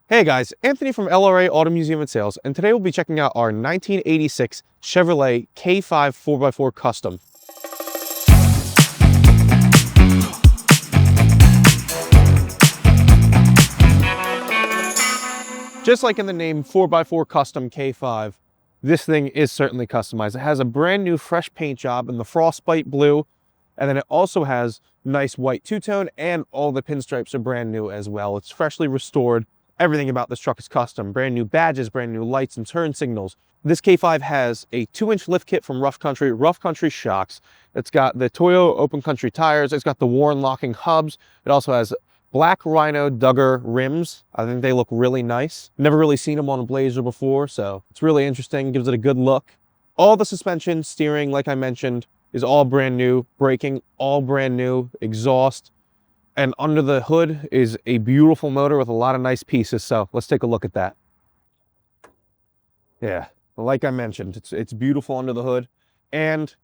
Hey guys, Anthony from LRA Auto Museum and Sales, and today we'll be checking out our 1986 Chevrolet K5 4x4 Custom. Just like in the name 4x4 Custom K5, this thing is certainly customized. It has a brand new fresh paint job in the Frostbite blue, and then it also has nice white two-tone, and all the pinstripes are brand new as well. It's freshly restored. Everything about this truck is custom. Brand new badges, brand new lights and turn signals. This K5 has a 2-inch lift kit from Rough Country shocks. It's got the Toyo Open Country tires. It's got the Warren locking hubs. It also has black Rhino Duggar rims. I think they look really nice. Never really seen them on a Blazer before, so it's really interesting. Gives it a good look. All the suspension, steering, like I mentioned, is all brand new. Braking, all brand new. Exhaust. And under the hood is a beautiful motor with a lot of nice pieces. So let's take a look at that. Yeah, like I mentioned, it's beautiful under the hood. And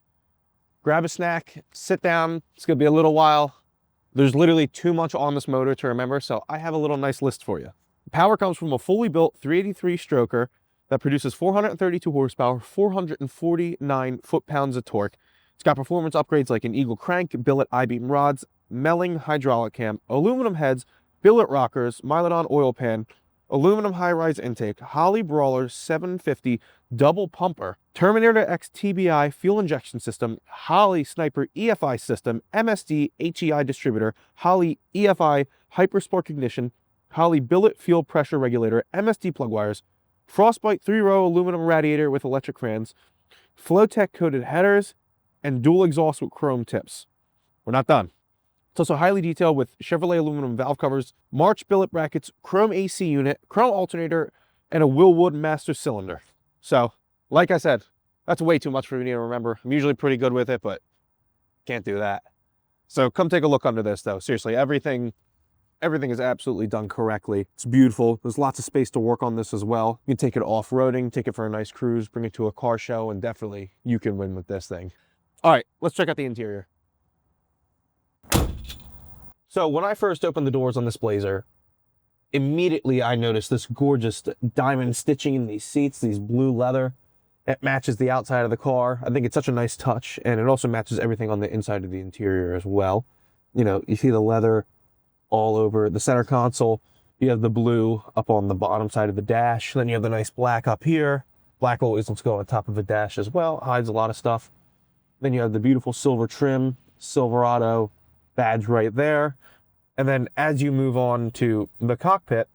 grab a snack, sit down. It's gonna be a little while. There's literally too much on this motor to remember, so I have a little nice list for you. The power comes from a fully built 383 stroker that produces 432 horsepower, 449 foot-pounds of torque. It's got performance upgrades like an Eagle crank, billet I-beam rods, Melling hydraulic cam, aluminum heads, billet rockers, Milodon oil pan, aluminum high-rise intake, Holley Brawler 750 double pumper, Terminator X TBI fuel injection system, Holley Sniper EFI system, MSD HEI distributor, Holley EFI Hyperspark ignition, Holley billet fuel pressure regulator, MSD plug wires, Frostbite 3-row aluminum radiator with electric fans, Flowtech coated headers, and dual exhaust with chrome tips. We're not done. It's also highly detailed with Chevrolet aluminum valve covers, March billet brackets, chrome AC unit, chrome alternator, and a Wilwood master cylinder. So, like I said, that's way too much for me to remember. I'm usually pretty good with it, but can't do that. So come take a look under this though. Seriously, everything is absolutely done correctly. It's beautiful. There's lots of space to work on this as well. You can take it off-roading, take it for a nice cruise, bring it to a car show, and definitely you can win with this thing. All right, let's check out the interior. So when I first opened the doors on this Blazer, immediately I noticed this gorgeous diamond stitching in these seats, these blue leather. It matches the outside of the car. I think it's such a nice touch, and it also matches everything on the inside of the interior as well. You know, you see the leather all over the center console. You have the blue up on the bottom side of the dash. Then you have the nice black up here. Black always looks good on top of a dash as well. Hides a lot of stuff. Then you have the beautiful silver trim, Silverado badge right there. And then as you move on to the cockpit,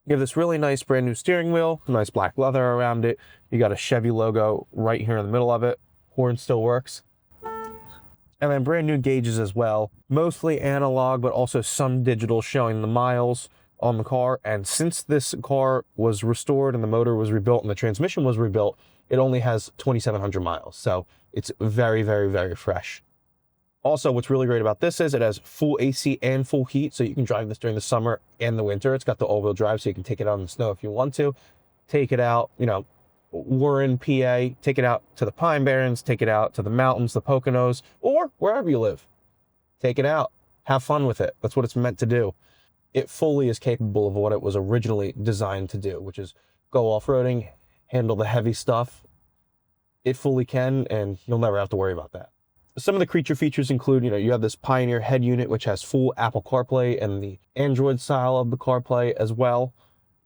you have this really nice brand new steering wheel, nice black leather around it. You got a Chevy logo right here in the middle of it. Horn still works. And then brand new gauges as well. Mostly analog, but also some digital showing the miles on the car. And since this car was restored and the motor was rebuilt and the transmission was rebuilt, it only has 2,700 miles. So it's very, very, very fresh. Also, what's really great about this is it has full AC and full heat, so you can drive this during the summer and the winter. It's got the all-wheel drive, so you can take it out in the snow if you want to. Take it out, you know, Warren, PA, take it out to the Pine Barrens, take it out to the mountains, the Poconos, or wherever you live. Take it out. Have fun with it. That's what it's meant to do. It fully is capable of what it was originally designed to do, which is go off-roading, handle the heavy stuff. It fully can, and you'll never have to worry about that. Some of the creature features include, you have this Pioneer head unit, which has full Apple CarPlay and the Android style of the CarPlay as well.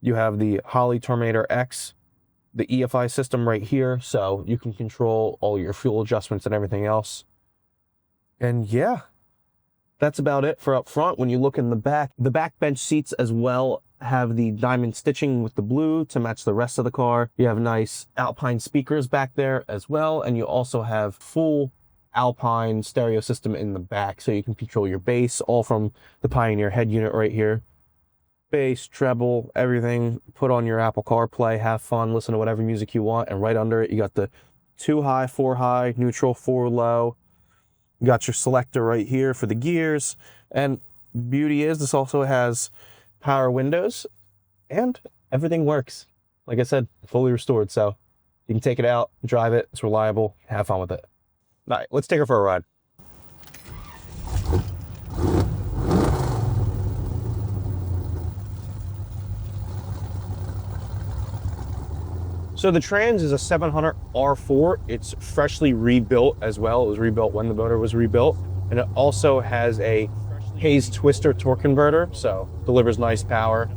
You have the Holley Terminator X, the EFI system right here, so you can control all your fuel adjustments and everything else. And yeah, that's about it for up front. When you look in the back bench seats as well have the diamond stitching with the blue to match the rest of the car. You have nice Alpine speakers back there as well, and you also have full Alpine stereo system in the back, so you can control your bass, all from the Pioneer head unit right here. Bass, treble, everything. Put on your Apple CarPlay, have fun, listen to whatever music you want, and right under it, you got the 2 high, 4 high, neutral, 4 low. You got your selector right here for the gears, and beauty is this also has power windows, and everything works. Like I said, fully restored, so you can take it out, drive it, it's reliable, have fun with it. All right, let's take her for a ride. So the Trans is a 700 R4. It's freshly rebuilt as well. It was rebuilt when the motor was rebuilt. And it also has a Hayes twister torque converter, so delivers nice power.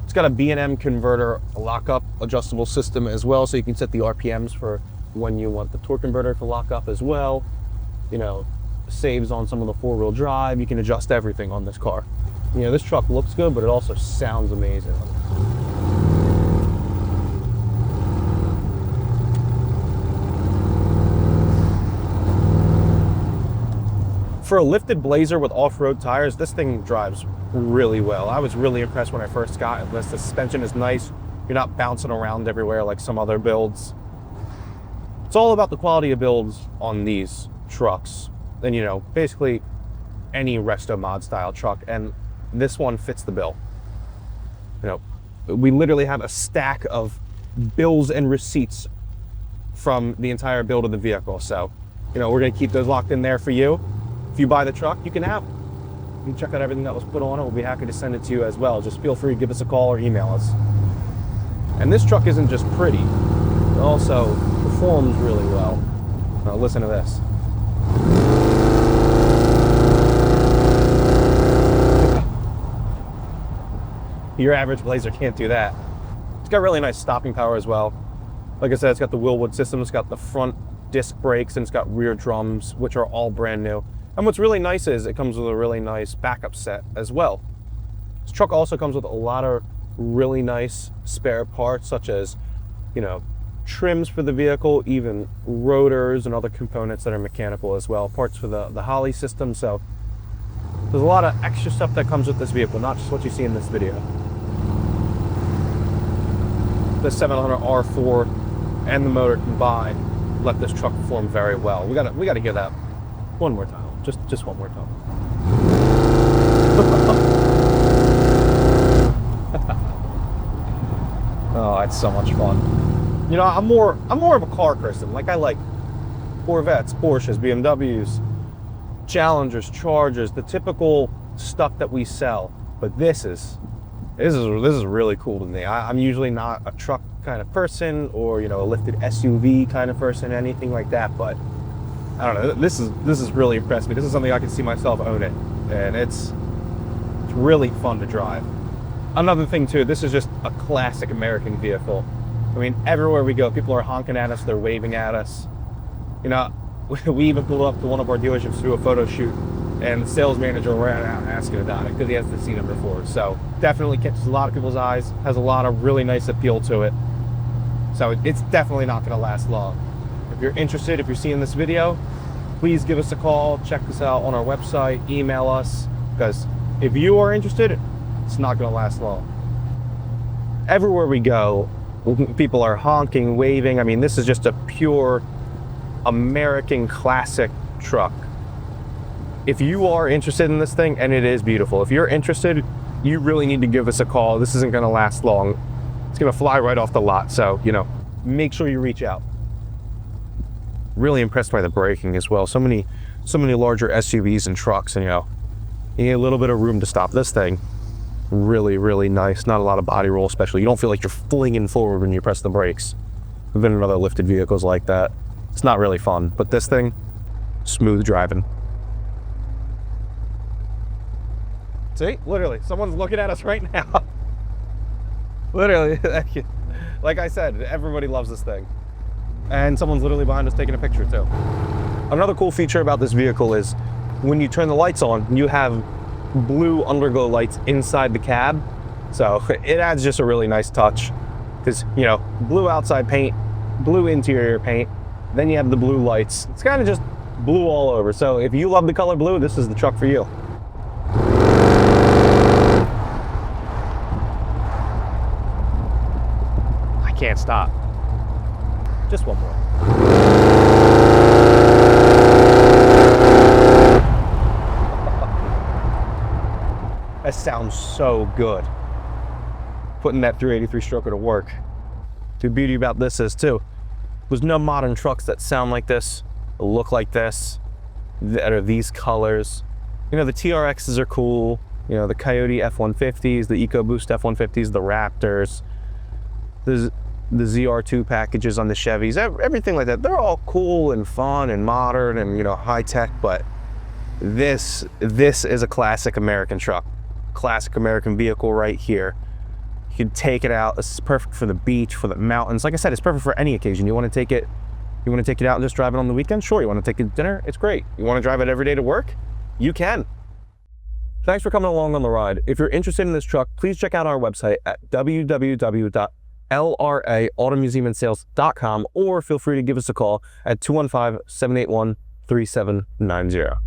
It's got a B&M converter, a lockup adjustable system as well, so you can set the RPMs for when you want the torque converter to lock up as well. You know, saves on some of the four-wheel drive. You can adjust everything on this car. You know, this truck looks good, but it also sounds amazing. For a lifted Blazer with off-road tires, this thing drives really well. I was really impressed when I first got it. The suspension is nice. You're not bouncing around everywhere like some other builds. It's all about the quality of builds on these trucks. And, you know, basically any resto mod style truck, and this one fits the bill. You know, we literally have a stack of bills and receipts from the entire build of the vehicle. So, you know, we're gonna keep those locked in there for you. If you buy the truck, you can have it. You can check out everything that was put on it. We'll be happy to send it to you as well. Just feel free to give us a call or email us. And this truck isn't just pretty, it also performs really well. Now listen to this. Your average Blazer can't do that. It's got really nice stopping power as well. Like I said, it's got the Wilwood system, it's got the front disc brakes, and it's got rear drums, which are all brand new. And what's really nice is it comes with a really nice backup set as well. This truck also comes with a lot of really nice spare parts, such as, you know, trims for the vehicle, even rotors and other components that are mechanical as well, parts for the Holley system. So there's a lot of extra stuff that comes with this vehicle, not just what you see in this video. The 700 R4 and the motor combined let this truck perform very well. We gotta hear that one more time. Just one more time. Oh, it's so much fun. You know, I'm more of a car person. Like, I like Corvettes, Porsches, BMWs, Challengers, Chargers, the typical stuff that we sell. But this is really cool to me. I'm usually not a truck kind of person, or, you know, a lifted SUV kind of person, anything like that. But I don't know, this is really impressed me. This is something I can see myself owning, and it's really fun to drive. Another thing too, this is just a classic American vehicle. I mean, everywhere we go, people are honking at us, they're waving at us. You know, we even pulled up to one of our dealerships to do a photo shoot, and the sales manager ran out asking about it because he hasn't seen it before. So definitely catches a lot of people's eyes, has a lot of really nice appeal to it. So it's definitely not gonna last long. If you're interested, if you're seeing this video, please give us a call, check us out on our website, email us, because if you are interested, it's not gonna last long. Everywhere we go, people are honking, waving. I mean, this is just a pure American classic truck. If you are interested in this thing, and it is beautiful, if you're interested, you really need to give us a call. This isn't gonna last long. It's gonna fly right off the lot, so, you know, make sure you reach out. Really impressed by the braking as well. So many larger SUVs and trucks, and, you know, you need a little bit of room to stop. This thing, really, really nice. Not a lot of body roll, especially. You don't feel like you're flinging forward when you press the brakes. I've been in other lifted vehicles like that. It's not really fun, but this thing, smooth driving. See, literally, someone's looking at us right now. Literally, like I said, everybody loves this thing. And someone's literally behind us taking a picture too. Another cool feature about this vehicle is when you turn the lights on, you have blue underglow lights inside the cab. So it adds just a really nice touch, because, you know, blue outside paint, blue interior paint, then you have the blue lights. It's kind of just blue all over. So if you love the color blue, this is the truck for you. I can't stop. Just one more. That sounds so good. Putting that 383 stroker to work. The beauty about this is too, there's no modern trucks that sound like this, look like this, that are these colors. You know, the TRXs are cool. You know, the Coyote F-150s, the EcoBoost F-150s, the Raptors. the ZR2 packages on the Chevys, everything like that. They're all cool and fun and modern and, you know, high tech, but this is a classic American truck, classic American vehicle right here. You can take it out. This is perfect for the beach, for the mountains. Like I said, it's perfect for any occasion. You want to take it out and just drive it on the weekend? Sure. You want to take it to dinner? It's great. You want to drive it every day to work? You can. Thanks for coming along on the ride. If you're interested in this truck, please check out our website at www.LRAautomuseumsales.com, or feel free to give us a call at 215-781-3790.